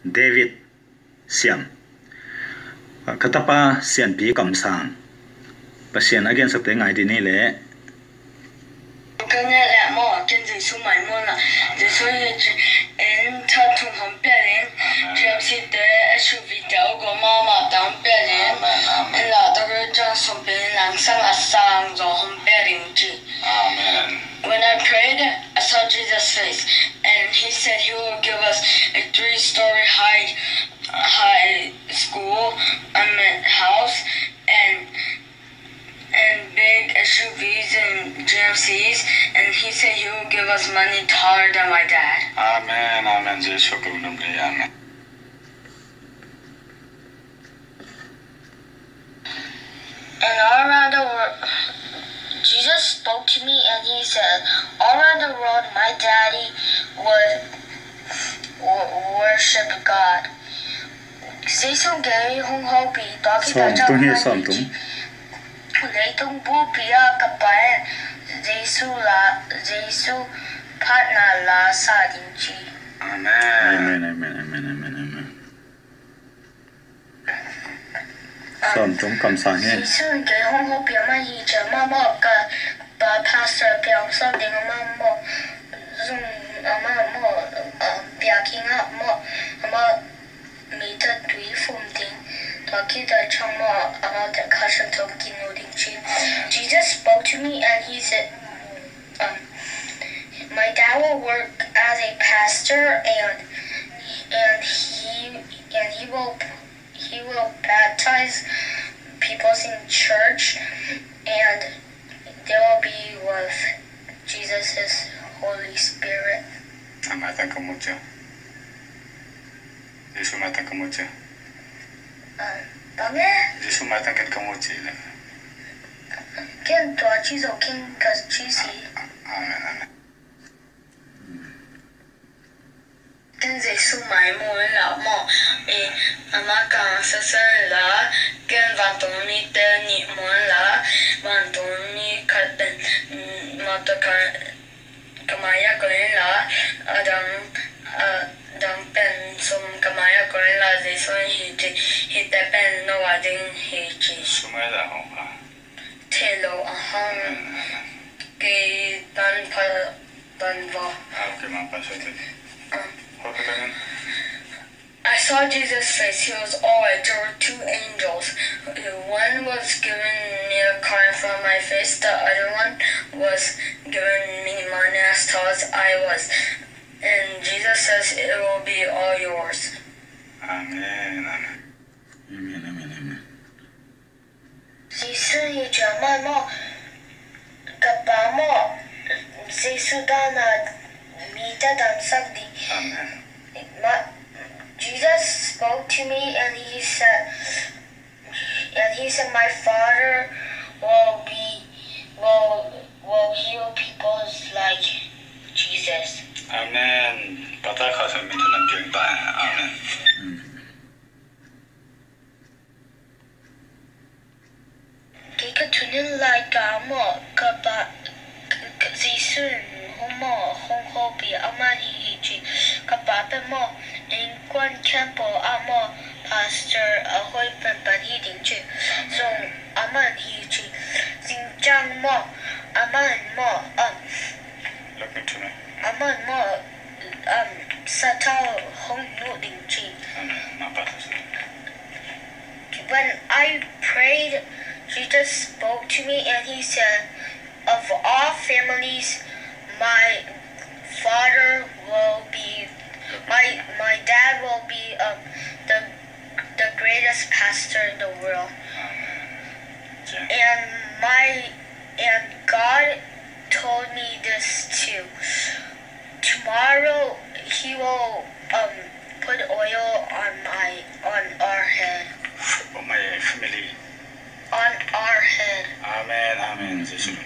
David Sian Katapa Sian pi kam sang Pasian again sa ngai di ni le Kanya la mo ken Jesuh mai mo la Jesuh en ta tu hom pe len jam si de SUV dao go ma dang pe len en la da ge zhang so pe lang sang a sang zo hom pe len ji. Amen. When I prayed, I saw Jesus' face, and he said he will give us a 3-story high school, house, and big SUVs and GMCs, and he said he will give us money taller than my dad. Amen. Amen. Jesuh amen. And all around the world, Jesus spoke to me and he said, all around the world, my daddy would worship God. Jesuh gave hung ho bi da ki da som tung lấy tung bu bia ka pai Jesuh pat na la sa din chi. Amen. Amen Som tung kam sang he Jesuh gave hung ho bia ma yi cha ma mo ka ba pastor piang so ding ma mo zum ma mo bia king mo ma mi ta tui fum ding Jesus spoke to me and he said, my dad will work as a pastor and he will baptize people in church and they will be with Jesus' Holy Spirit. Amatan ka mucho. Jesuh matan ka mucho. Jesuh matan ka mucho. Ken tua chizo ken kas chisi. Amen. Ken Jesuh mai mo la mo ama ka sa la ken van tong ni te ni mo la van tong ni katen mata ka kamaya ko la dang pen som kamaya ko la Jesuh hi te pen no wa ding hi chi Sumai da hong ha. Telo ahang ke tan va. Okay, man, pastor. I saw Jesus' face. He was all white. There were 2 angels. One was giving me a car from my face. The other one was giving me money as tall as I was. And Jesus says it will be all yours. Amen. Jesuh ye jama mo kapa mo Jesuh dana mita dan sakdi. Amen. Jesus spoke to me and he said my father will heal people like Jesus. Amen. Patay ka sa minto ng Diyang tayo. Amen. Kika tunin like mo kapa Jesuh mo hong hobi amani hiji kapapa mo in kwan campo amo pastor ahoy pan hiding chi so aman hiji sinjang mo aman mo Look into me. aman mo satao hong no ding chi. Amen. Ma pastor. When I prayed, Jesus spoke to me and he said, of all families, my dad will be the greatest pastor in the world. And God told me this too. Tomorrow he will put oil on our head. For my family. On our head. Amen. Jesuh.